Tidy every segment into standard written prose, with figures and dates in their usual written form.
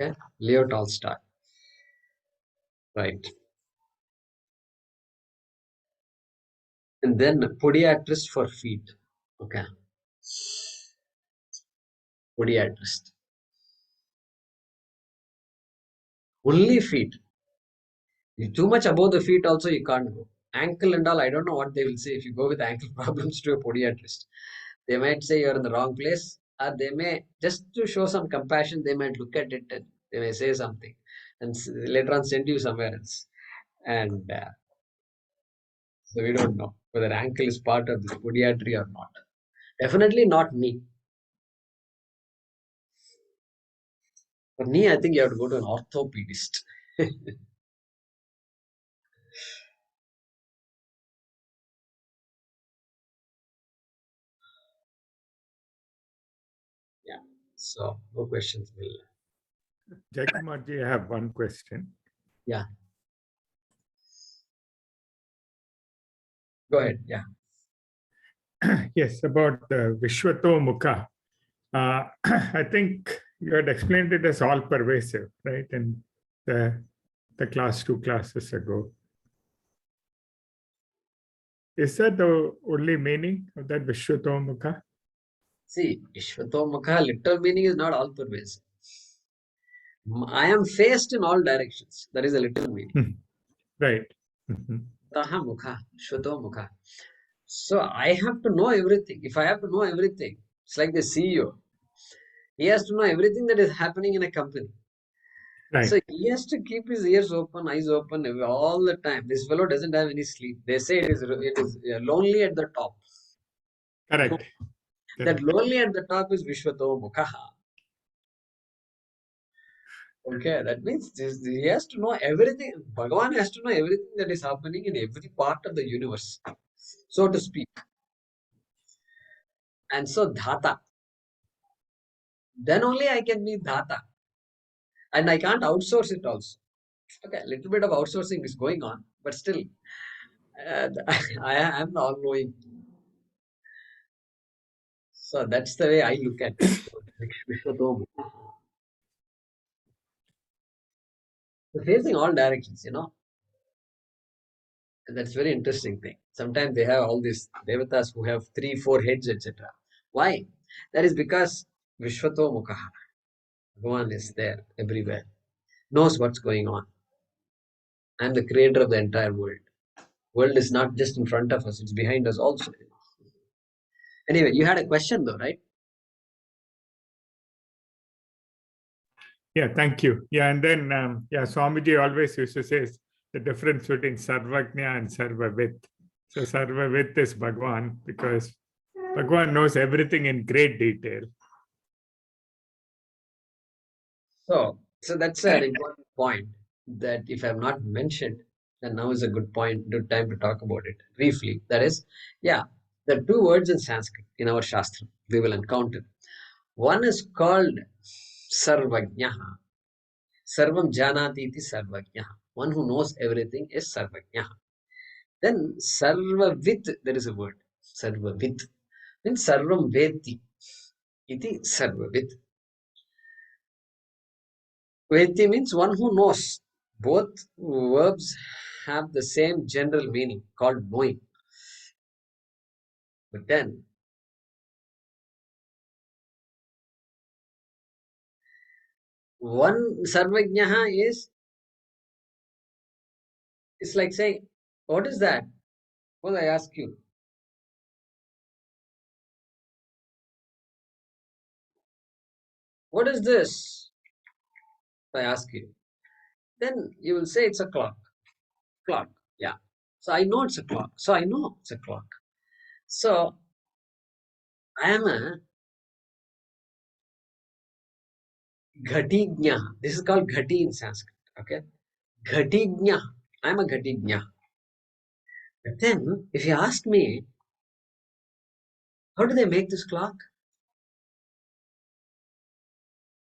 Okay, Leo Tolstoy. Right. And then podiatrist for feet. Okay. Podiatrist. Only feet. Too much above the feet also you can't go. Ankle and all, I don't know what they will say if you go with ankle problems to a podiatrist. They might say you're in the wrong place, or they may, just to show some compassion, they might look at it and they may say something and later on send you somewhere else. And so we don't know whether ankle is part of this podiatry or not. Definitely not knee. For knee, I think you have to go to an orthopedist. Yeah. So no questions will. Jayakumarji, I have one question. Yeah. Go ahead. Yeah. Yes, about the Vishwato Mukha. I think you had explained it as all pervasive, right? In the class 2 classes ago. Is that the only meaning of that Vishwato Mukha? See, Ishvatomukha, literal meaning is not all pervasive. I am faced in all directions. That is a literal meaning. Right. Mm-hmm. Taha mukha, Shvatomukha. So I have to know everything. If I have to know everything, it's like the CEO. He has to know everything that is happening in a company. Right. So he has to keep his ears open, eyes open all the time. This fellow doesn't have any sleep. They say it is lonely at the top. Correct. That lonely at the top is Vishwatomukha. Okay, that means he has to know everything. Bhagavan has to know everything that is happening in every part of the universe, so to speak. And so Dhata. Then only I can be Dhata. And I can't outsource it also. Okay, a little bit of outsourcing is going on, but still, I am the all-knowing. So that's the way I look at it. Facing all directions, And that's very interesting thing. Sometimes they have all these devatas who have 3, 4 heads, etc. Why? That is because Vishwato Mukha. Bhagavan is there everywhere, knows what's going on. I'm the creator of the entire world. World is not just in front of us, it's behind us also. Anyway, you had a question though, right? Yeah, thank you. Yeah, and then, Swamiji always used to say the difference between Sarvajna and Sarvavit. So Sarvavit is Bhagwan because Bhagwan knows everything in great detail. So that's an important point that if I've not mentioned, then now is a good time to talk about it briefly. That is, there are 2 words in Sanskrit in our Shastra we will encounter. One is called Sarvajnaha. Sarvam Janati iti Sarvajnaha. One who knows everything is Sarvajnaha. Then Sarvavit, there is a word. Sarvavit. Then Sarvam Veti iti Sarvavit. Veti means one who knows. Both verbs have the same general meaning called knowing. But then, one Sarvajnaha it's like saying, what is that? Well, I ask you. What is this? I ask you. Then you will say it's a clock. Clock. Yeah. So I know it's a clock. So I know it's a clock. So I am a Ghatignya. This is called Ghati in Sanskrit. Okay. Ghatignya. I'm a Ghatignya. But then, if you ask me, how do they make this clock?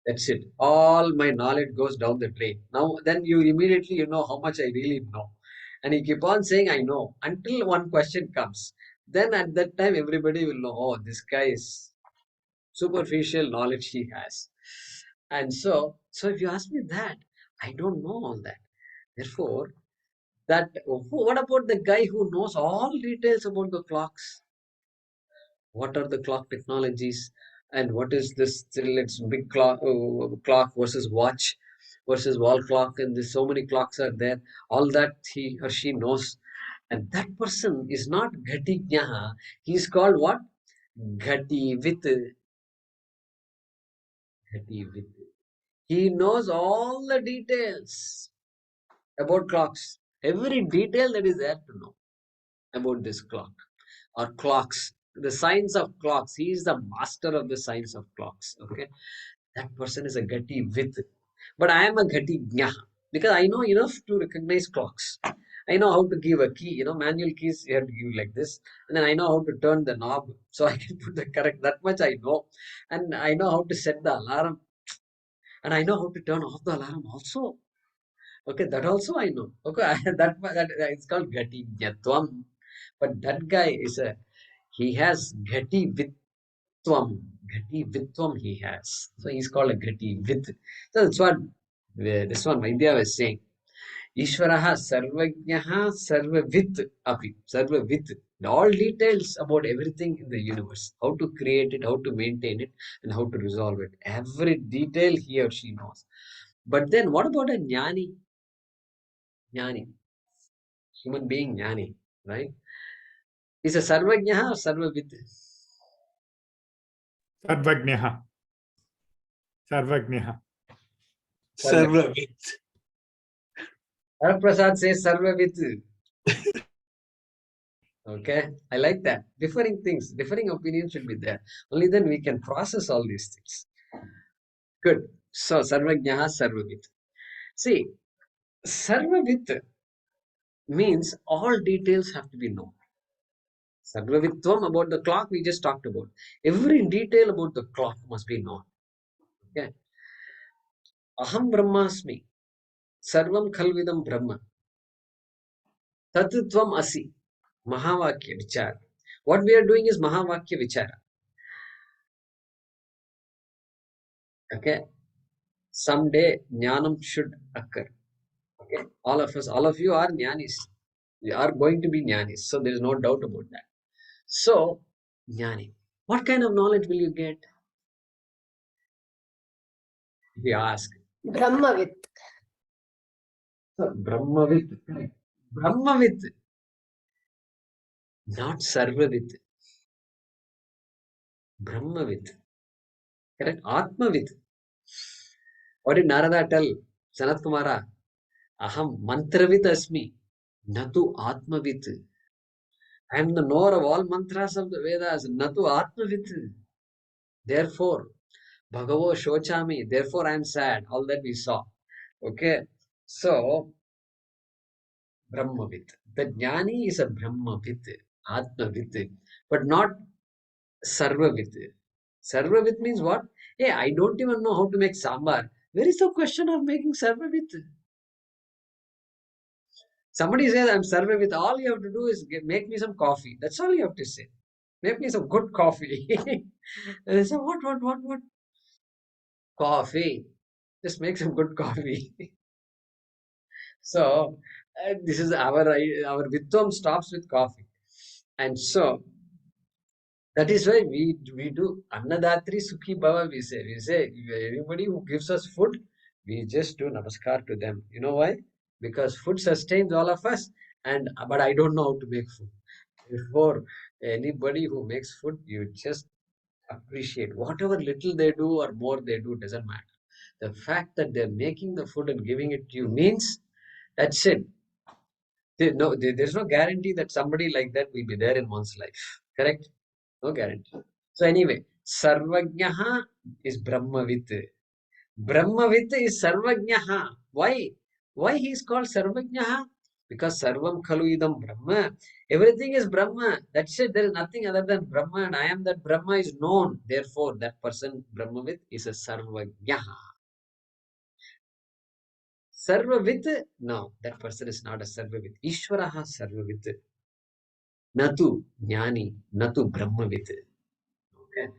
That's it. All my knowledge goes down the drain. Now, then you immediately know how much I really know. And you keep on saying, I know, until one question comes. Then at that time, everybody will know, oh, this guy is superficial knowledge he has. And so if you ask me that, I don't know all that. Therefore, that what about the guy who knows all details about the clocks? What are the clock technologies, and what is this still it's big clock versus watch versus wall clock, and there's so many clocks are there. All that he or she knows, and that person is not Ghati Jnaha. He's called what? Ghati with. Ghati with. He knows all the details about clocks. Every detail that is there to know about this clock or clocks. The science of clocks. He is the master of the science of clocks. Okay. That person is a Ghati with. But I am a Ghati Jnaha because I know enough to recognize clocks. I know how to give a key, manual keys you have to give like this. And then I know how to turn the knob so I can put the correct, that much I know. And I know how to set the alarm. And I know how to turn off the alarm also. Okay, that also I know. Okay, that it's called Ghati Jnatvam. But that guy he has Ghati Vitwam. Ghati Vitwam he has. So he's called a Ghati Vit. So that's what this one Vaidya was saying. Ishvaraha Sarvajnaha Sarvavit Api. Sarvavit. All details about everything in the universe. How to create it, how to maintain it, and how to resolve it. Every detail he or she knows. But then what about a Jnani? Jnani. Human being Jnani, right? Is a Sarvajnaha or Sarvavit? Sarvagneha. Sarvagneha. Sarvajnaha. Sarvavit. Prasad says Sarvavit. Okay, I like that. Differing things, differing opinions should be there. Only then we can process all these things. Good. So, Sarvajnaha, Sarvavit. See, Sarvavit means all details have to be known. Sarvavitvam about the clock we just talked about. Every detail about the clock must be known. Okay. Aham Brahmasmi. Sarvam Khalvidam Brahma. Tatutvam Asi. Mahavakya Vichara. What we are doing is Mahavakya Vichara. Okay. Someday Jnanam should occur. Okay. All of us, all of you are Jnanis. You are going to be Jnanis. So there is no doubt about that. So, Jnani. What kind of knowledge will you get? If you ask. Brahmavit. So, Brahmavit. Correct. Brahmavit. Not Sarvavit. Brahmavit. Correct? Atmavit. What did Narada tell Sanat Kumara? Aham mantravit asmi. Natu atmavit. I am the knower of all mantras of the Vedas. Natu atmavit. Therefore, Bhagavo shochami. Therefore, I am sad. All that we saw. Okay. So, Brahmavit. The Jnani is a Brahmavit, Atmavit, but not Sarvavit. Sarvavit means what? Hey, I don't even know how to make sambar. Where is the question of making Sarvavit? Somebody says, I'm Sarvavit. All you have to do is make me some coffee. That's all you have to say. Make me some good coffee. And they say, what? Coffee. Just make some good coffee. So, this is our Vitvam stops with coffee. And so, that is why we do Annadatri Sukhi Bhava. We say anybody who gives us food, we just do namaskar to them. You know why? Because food sustains all of us, and but I don't know how to make food. Therefore, anybody who makes food, you just appreciate whatever little they do or more they do doesn't matter. The fact that they're making the food and giving it to you means that's it. There's no guarantee that somebody like that will be there in one's life. Correct? No guarantee. So anyway, Sarvajnaha is Brahmavit. Brahmavit is Sarvajnaha. Why? Why he is called Sarvajnaha? Because Sarvam Khalu Idam Brahma. Everything is Brahma. That's it. There is nothing other than Brahma, and I am that Brahma is known. Therefore, that person, Brahmavit, is a Sarvajnaha. Sarvavit? No, that person is not a Sarvavit. Ishvaraha Sarvavit. Natu Jnani, Natu Brahmavit. Okay.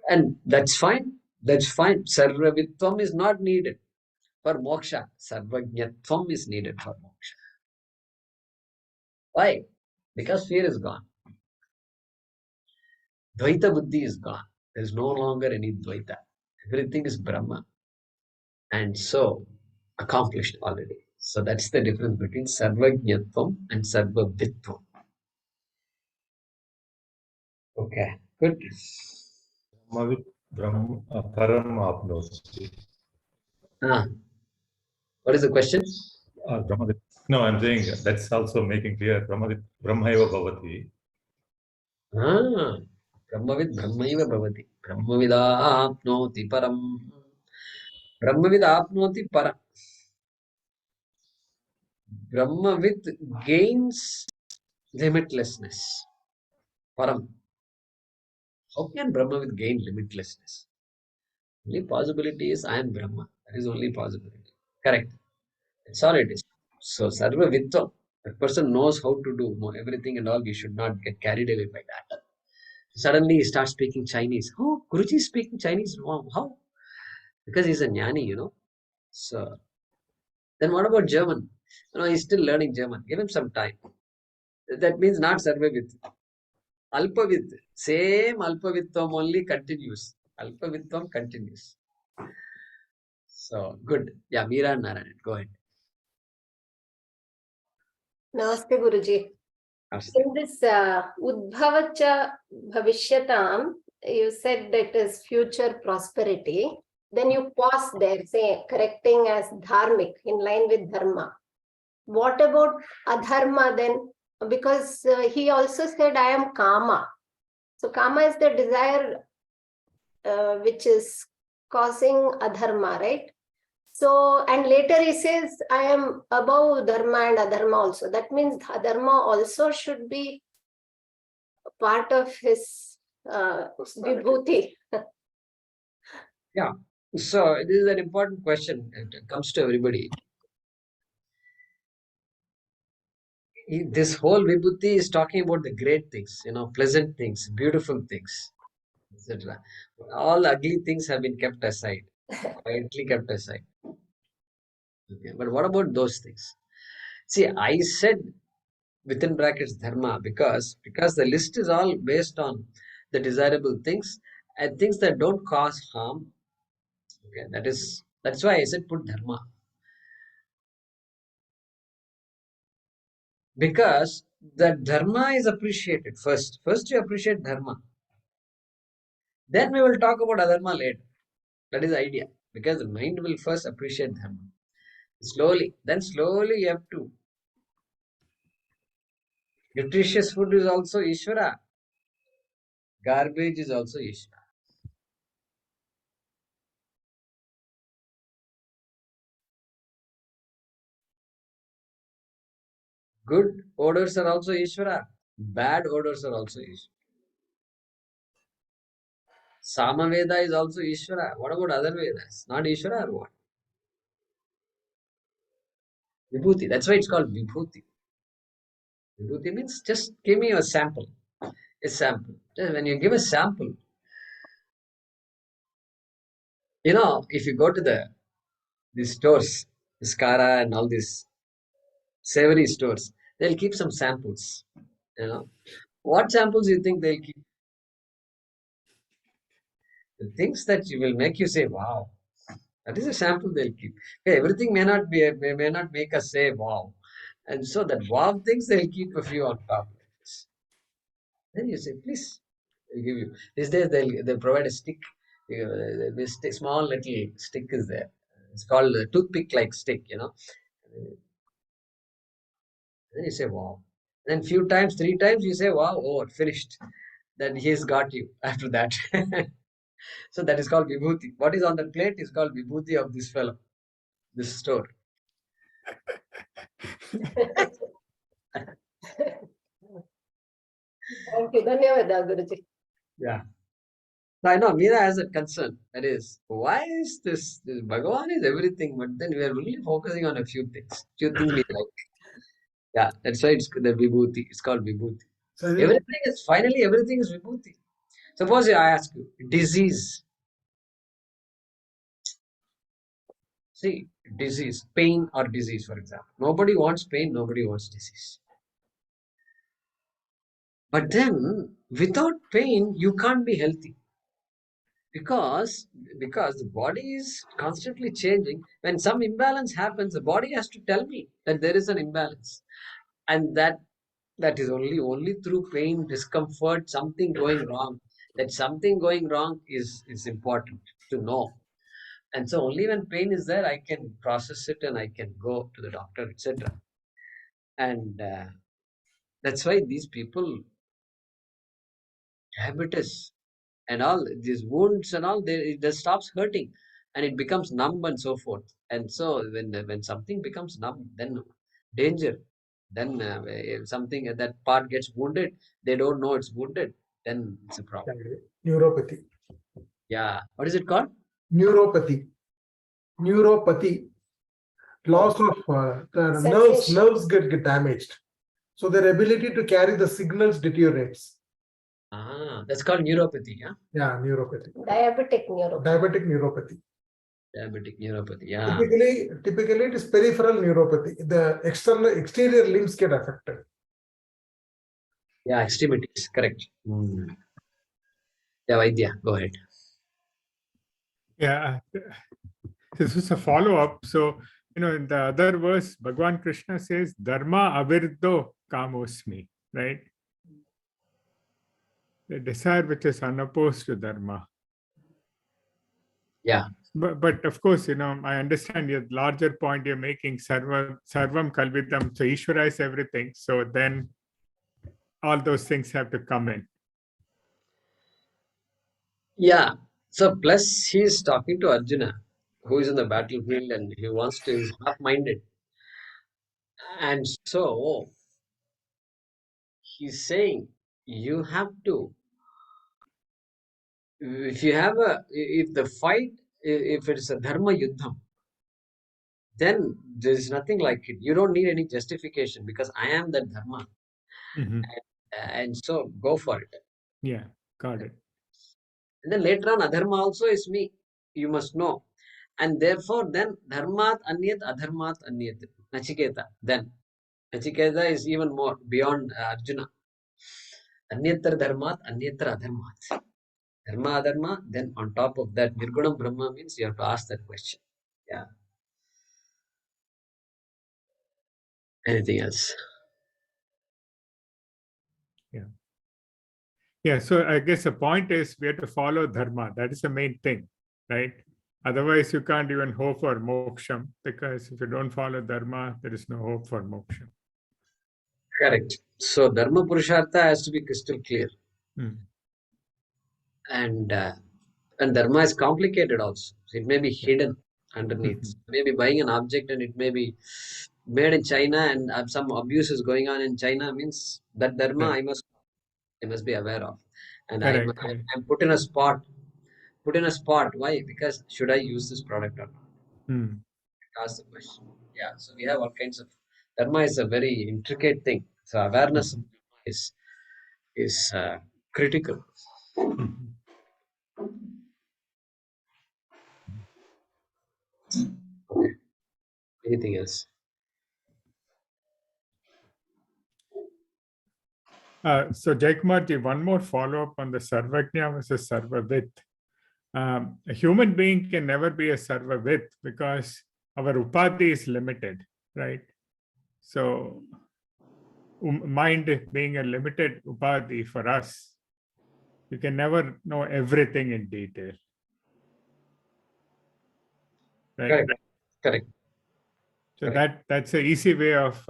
And that's fine. That's fine. Sarvavitvam is not needed for moksha. Sarvajnatvam is needed for moksha. Why? Because fear is gone. Dvaita buddhi is gone. There is no longer any Dvaita. Everything is Brahma. And so accomplished already. So that's the difference between Sarvajnatvam and Sarvavitvam. Okay, good. Brahmavit param apnoti. Ah, what is the question? Brahmavit. No, I'm saying that's also making clear. Brahmavit Brahmaiva bhavati. Ah, Brahmavid Brahmaiva bhavati. Brahmavida apnoti param. Brahmavida apnoti param. Brahmavid gains limitlessness. Param. How can Brahmavid gain limitlessness? Only possibility is I am Brahma. That is only possibility. Correct. That's all it is. So Sarva Vitvam. That person knows how to do everything and all. We should not get carried away by that. Suddenly he starts speaking Chinese. Oh, Guruji is speaking Chinese. Wow, how? Because he's a jnani. So then what about German? He's still learning German. Give him some time. That means not Sarvavit. Alpavit. Same Alpavitvam only continues. Alpavitvam continues. So good. Yeah, Meera Narayan. Go ahead. Namaste, Guruji. In this Udbhavacha Bhavishyatam, you said that is future prosperity. Then you pause there, say correcting as dharmic, in line with dharma. What about adharma then? Because he also said, I am kama. So kama is the desire which is causing adharma, right? So, and later he says, I am above dharma and adharma also. That means adharma also should be part of his vibhuti. Yeah. So this is an important question. It comes to everybody. This whole vibhuti is talking about the great things, pleasant things, beautiful things, etc. All ugly things have been kept aside, quietly kept aside. Okay. But what about those things? See, I said within brackets dharma because the list is all based on the desirable things and things that don't cause harm. Okay, that's why I said put dharma. Because the dharma is appreciated first. First you appreciate dharma. Then we will talk about adharma later. That is the idea. Because the mind will first appreciate dharma. Slowly you have to. Nutritious food is also Ishvara. Garbage is also Ishvara. Good odors are also Ishvara. Bad odors are also Ishvara. Samaveda is also Ishvara. What about other Vedas? Not Ishvara or what? Vibhuti. That's why it's called Vibhuti. Vibhuti means just give me a sample. A sample. Just when you give a sample, if you go to these stores, Skara and all these savory stores, they'll keep some samples. What samples you think they'll keep? The things that you will make you say, wow. That is a sample they'll keep. Okay, everything may not make us say wow. And so that wow things they'll keep a few on top. Then you say, please, they'll give you. These days they'll provide a stick. This small little stick is there. It's called a toothpick like stick. Then you say, wow. Then few times, 3 times, you say, wow, oh, finished. Then he's got you after that. So that is called vibhuti. What is on the plate is called vibhuti of this fellow, this store. Thank you. Dhanyavada, Guruji. Yeah. So I know Meera has a concern. That is, why is this Bhagavan is everything, but then we are really focusing on a few things. Few things we like. Yeah, that's why it's the vibhuti. It's called vibhuti. So Everything is vibhuti. Suppose I ask you, disease. See, disease, pain or disease, for example. Nobody wants pain, nobody wants disease. But then, without pain, you can't be healthy because the body is constantly changing. When some imbalance happens, the body has to tell me that there is an imbalance, and that is only through pain, discomfort, something going wrong. That something going wrong is important to know. And so only when pain is there, I can process it and I can go to the doctor, etc. And that's why these people, diabetes and all these wounds and all, it just stops hurting, and it becomes numb and so forth. And so when something becomes numb, then danger. Then if something that part gets wounded, they don't know it's wounded. Then it's a problem. Neuropathy. Yeah. What is it called? Neuropathy. Neuropathy. Loss of the Sensation. nerves get damaged. So their ability to carry the signals deteriorates. That's called neuropathy. Yeah, neuropathy. Diabetic neuropathy. Diabetic neuropathy. Diabetic neuropathy. Yeah. Typically it is peripheral neuropathy. The exterior limbs get affected. Yeah, extremities. Correct. Yeah, Vaidya, go ahead. Yeah, this is a follow-up. So, in the other verse, Bhagavan Krishna says, Dharma avirdo kamosmi, right? The desire which is unopposed to Dharma. Yeah. But of course, I understand your larger point you're making, sarvam kalvidam. So Ishvara is everything. So then all those things have to come in. Yeah. So plus he is talking to Arjuna, who is in the battlefield and he wants to, he's half-minded. And so he's saying you have to, if the fight, if it's a dharma yuddham, then there's nothing like it. You don't need any justification because I am that dharma. Mhm. And so go for it. Yeah, got it. And then later on, adharma also is me. You must know. And therefore, then dharmat anyat, adharmat anyat. Nachiketa. Then Nachiketa is even more beyond Arjuna. Anyatra dharmat, anyatra adharmat. Dharma, adharma. Then on top of that, Nirgunam Brahma means you have to ask that question. Yeah. Anything else? Yeah, so I guess the point is we have to follow dharma. That is the main thing, right? Otherwise, you can't even hope for moksham, because if you don't follow dharma, there is no hope for moksham. Correct. So dharma purushartha has to be crystal clear. And dharma is complicated also. So it may be hidden underneath. Maybe buying an object and it may be made in China and some abuse is going on in China, means that dharma Yeah. I must be aware of. And Correct, I'm put in a spot. Why? Because should I use this product or not? Ask the question. Yeah. So we have all kinds of dharma is a very intricate thing. So awareness of dharma is critical. Okay. Anything else? So Jaykumarji, one more follow-up on the Sarvajna versus Sarvavit. A human being can never be a Sarvavit because our upadhi is limited, right? So mind being a limited upadhi for us, you can never know everything in detail. Right? Correct. So that's an easy way of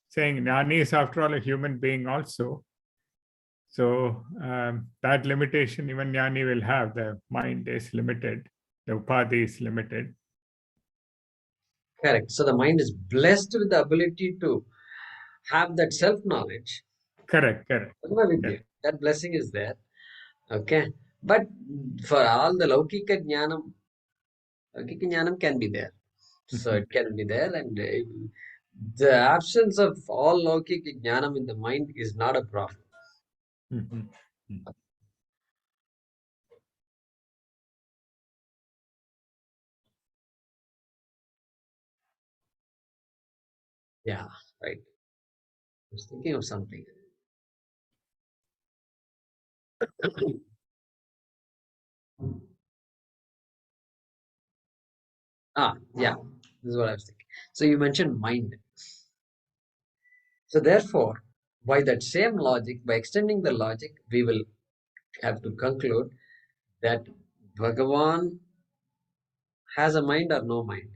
saying Jnani is after all a human being also. So that limitation even Jnani will have. The mind is limited, the upadhi is limited. Correct. So the mind is blessed with the ability to have that self-knowledge. Correct. That blessing is there. Okay. But for all the Laukika Jnanam can be there. So it can be there, and the absence of all Laukika Jnanam in the mind is not a problem. Yeah, right. I was thinking of something. Yeah, this is what I was thinking. So you mentioned mind. So therefore, by that same logic, by extending the logic, we will have to conclude that Bhagavan has a mind or no mind.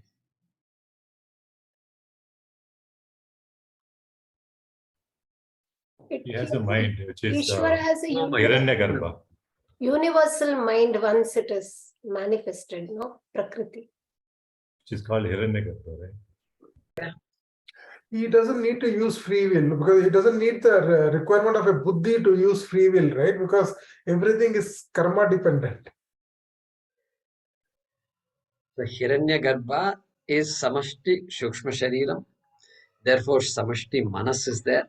He has a mind, which is Ishvara has a No mind. Hiranyagarbha, universal mind once it is manifested, no? Prakriti. which is called Hiranyagarbha, right? He doesn't need to use free will because he doesn't need the requirement of a buddhi to use free will, right? Because everything is karma dependent. The Hiranyagarbha is Samashti Shukshma Shariram. Therefore, Samashti Manas is there.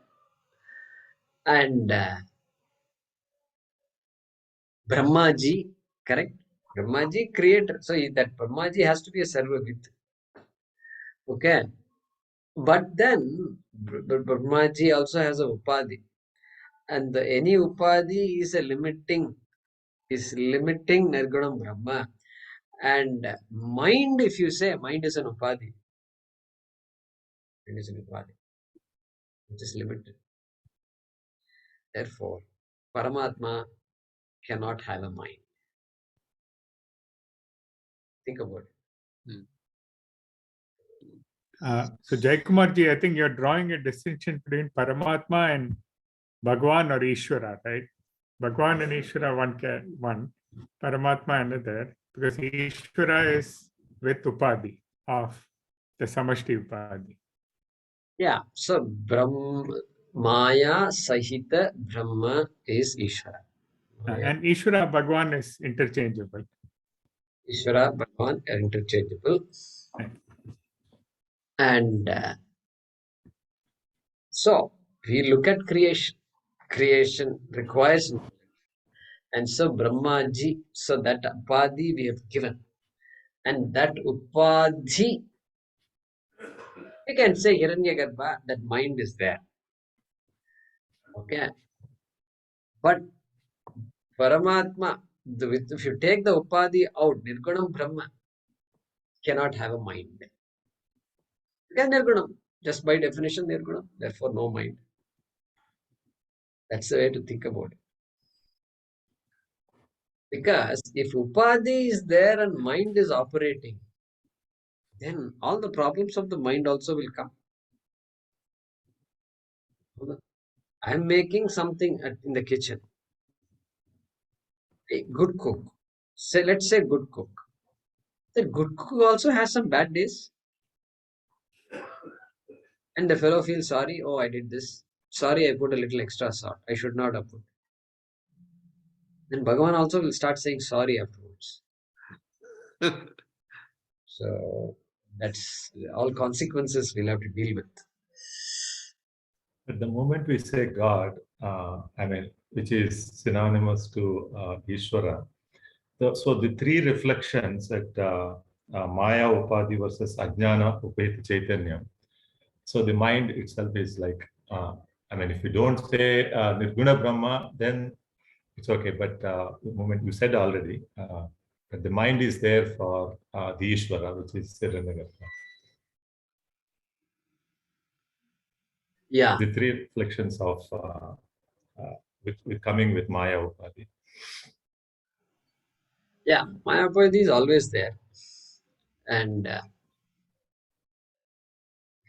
And Brahmaji, correct? Brahmaji creator. So that Brahmaji has to be a Sarvavit. Okay. But then Brahmaji also has a Upadhi. And any Upadhi is limiting Nirgunam Brahma. And mind, if you say mind is an Upadhi, it is an Upadhi. It is limited. Therefore, Paramatma cannot have a mind. Think about it. So Jaykumarji, I think you're drawing a distinction between Paramatma and Bhagwan or Ishvara, right? Bhagwan and Ishvara one, Paramatma another, because Ishvara is with Upadhi of the Samashti Upadhi. Yeah, so Maya Sahita Brahma is Ishvara. And Ishvara Bhagwan is interchangeable. Ishvara, Bhagavan are interchangeable. Right. And so we look at creation. Creation requires knowledge. And so Brahmaji, so that Upadhi we have given. And that Upadhi, we can say Hiranyagarbha, that mind is there. Okay. But Paramatma, if you take the Upadhi out, Nirgunam Brahma cannot have a mind. Because Nirgunam, just by definition, Nirgunam, therefore no mind. That's the way to think about it. Because if Upadhi is there and mind is operating, then all the problems of the mind also will come. I'm making something in the kitchen. A good cook. Say, let's say good cook. The good cook also has some bad days. And the fellow feels sorry. Oh, I did this. Sorry, I put a little extra salt. I should not have put. Then Bhagavan also will start saying sorry afterwards. So that's all consequences we'll have to deal with. At the moment we say God, which is synonymous to Ishvara. So the three reflections that Maya Upadhi versus Ajnana Upahita Chaitanya. So the mind itself is like, if you don't say Nirguna Brahma, then it's okay. But the moment you said already, that the mind is there for the Ishvara, which is Hiranyagarbha. Yeah. The three reflections of with coming with Maya Upadhi. Yeah, Maya Upadhi is always there. And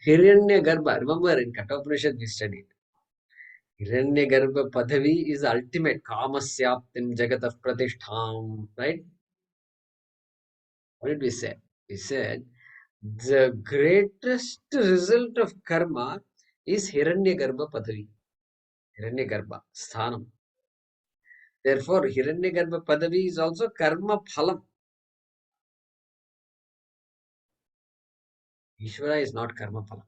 Hiranyagarbha, remember in Kathopanishad we studied. Hiranyagarbha Padhavi is the ultimate Kamasyaptim Jagatah Pratishtham, right? What did we say? We said the greatest result of karma is Hiranyagarbha Padhavi. Hiranyagarbha, Sthanam. Therefore, Hiranyagarbha Padavi is also karma phalam. Ishvara is not karma phalam.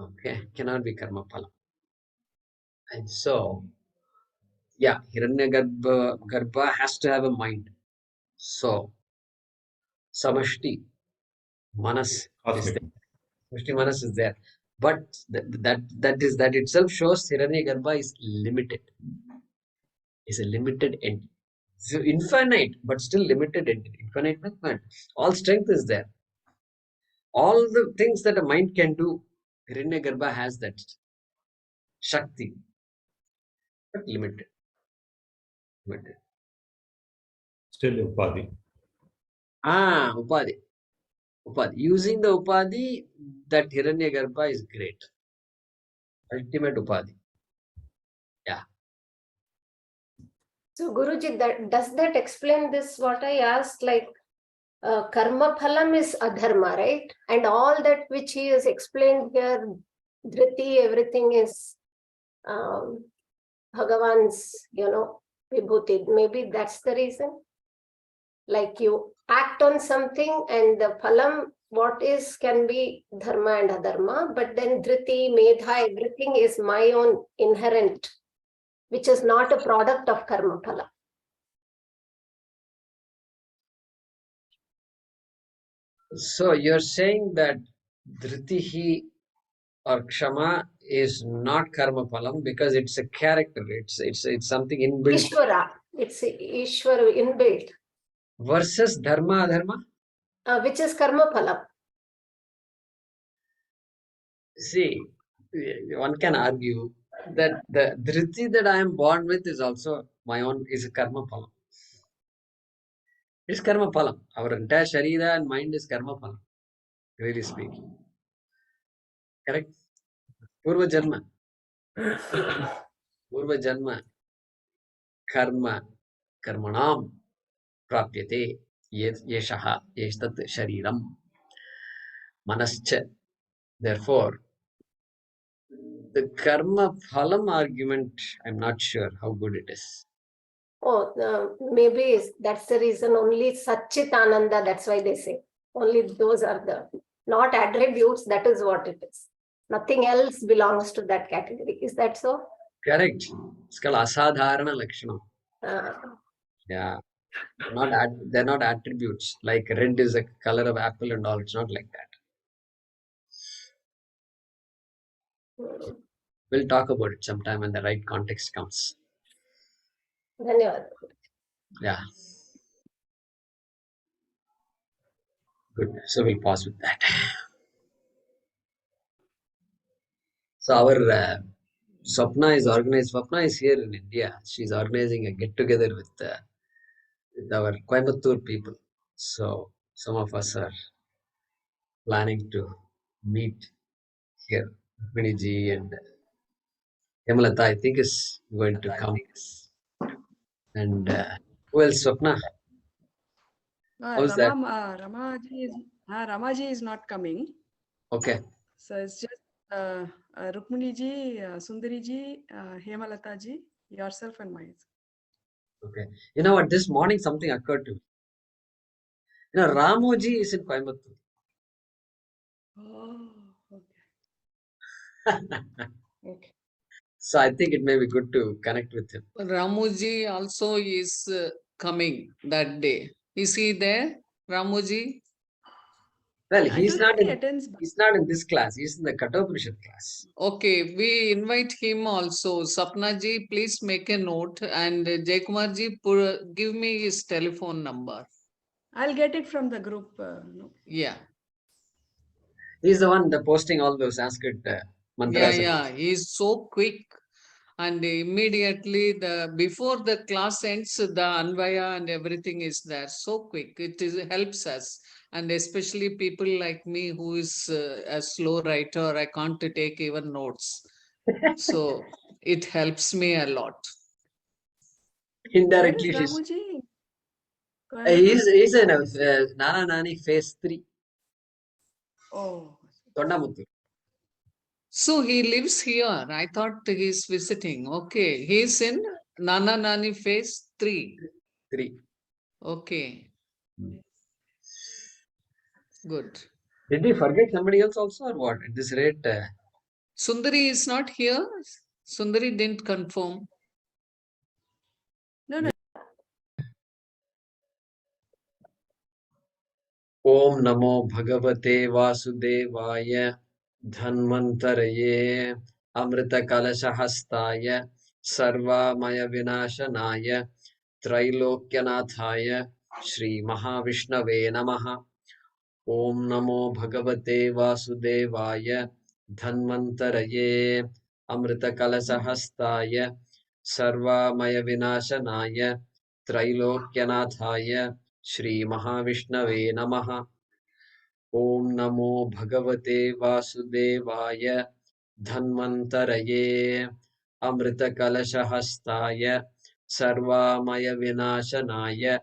Okay, cannot be karma phalam. And so, yeah, Hiranyagarbha has to have a mind. So, Samashti, Manas is Cosmic. there. Mushti Manas is there. But that itself shows Hiranyagarbha is limited. Is a limited entity. So infinite, but still limited entity. Infinite, but all strength is there. All the things that a mind can do, Hiranyagarbha has that Shakti, but limited. Limited. Still Upadhi. Upadhi. Upadhi. Using the Upadhi, that Hiranyagarbha is great. Ultimate Upadhi. Yeah. So Guruji, does that explain this what I asked, like karma phalam is adharma, right? And all that which he has explained here, dhriti, everything is Bhagavan's, vibhuti. Maybe that's the reason. Like you act on something and the phalam, what is can be dharma and adharma, but then dhriti, medha, everything is my own inherent, which is not a product of karma phala. So you're saying that Dhritihi or Kshama is not karma phalam because it's a character. It's something inbuilt. Ishvara, it's Ishvara inbuilt. Versus dharma adharma. Which is karma phala. See, one can argue that the Dhriti that I am born with is also my own, is a karma phalam. It's karma phalam. Our entire sharira and mind is karma phalam, really speaking. Correct? Purva Janma. Purva Janma. Karma. Karmanam. Prapyate. Yeshaha. Yeshtat shariram. Manascha. Therefore, the karma phalam argument, I'm not sure how good it is. Oh, maybe that's the reason only Satchit Ananda, that's why they say. Only those are the, not attributes, that is what it is. Nothing else belongs to that category. Is that so? Correct. It's called asadharana lakshanam. Yeah. They're not attributes. Like red is a color of apple and all. It's not like that. We'll talk about it sometime when the right context comes. Dhanyavad. Yeah. Good. So we'll pause with that. So our Swapna is organized. Swapna is here in India. She's organizing a get together with our Coimbatore people. So some of us are planning to meet here. Rukminiji and Yamalata, I think, is going to come. And who else, Swapna? How's that? Ramaji is not coming. Okay. So it's just Rukmini ji, Sundari ji, Hemalata ji, yourself and myself. Okay. You know what? This morning something occurred to me. You know, Ramoji is in Coimbatore. Oh, okay. Okay. So I think it may be good to connect with him. Ramuji also is coming that day. Is he there, Ramuji? Well, I he's don't not think he in attends. this class. He's in the Kathopunishat class. Okay, we invite him also. Sapnaji, please make a note, and Jaykumarji, give me his telephone number. I'll get it from the group. No. Yeah. He's the one that posting all those Sanskrit mantras. Yeah. He's so quick. And immediately before the class ends, the Anvaya and everything is there. So quick. It helps us. And especially people like me who is a slow writer, I can't take even notes. So it helps me a lot. Indirectly, Where is Ramuji? he's in Nana Nani phase 3. Oh. Tondamuttur. So he lives here. I thought he's visiting. Okay. He's in Nana Nani phase 3. 3. Okay. Good. Did we forget somebody else also or what? At this rate. Sundari is not here. Sundari didn't confirm. No. Om Namo Bhagavate Vasudevaya Dhanvantaraye Amrita Kalashahastaya Sarvamaya Vinashanaya Trailokyanathaaya Shri Mahavishnave Namaha. Om Namo Bhagavate Vasudevaya Dhanvantaraye Amrita Kalashahastaya Sarvamaya Vinashanaya Trailokyanathaaya Shri Mahavishnave Namaha. Om Namo Bhagavate Vasudevaya Dhanvantaraye Amrita Kalashahastaya Sarvamaya Vinashanaya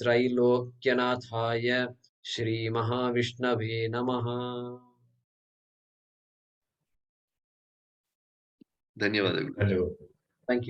Trailokyanathaaya Shri Mahavishnave Namaha. ಧನ್ಯವಾದಗಳು. ಧನ್ಯವಾದ. Thank you.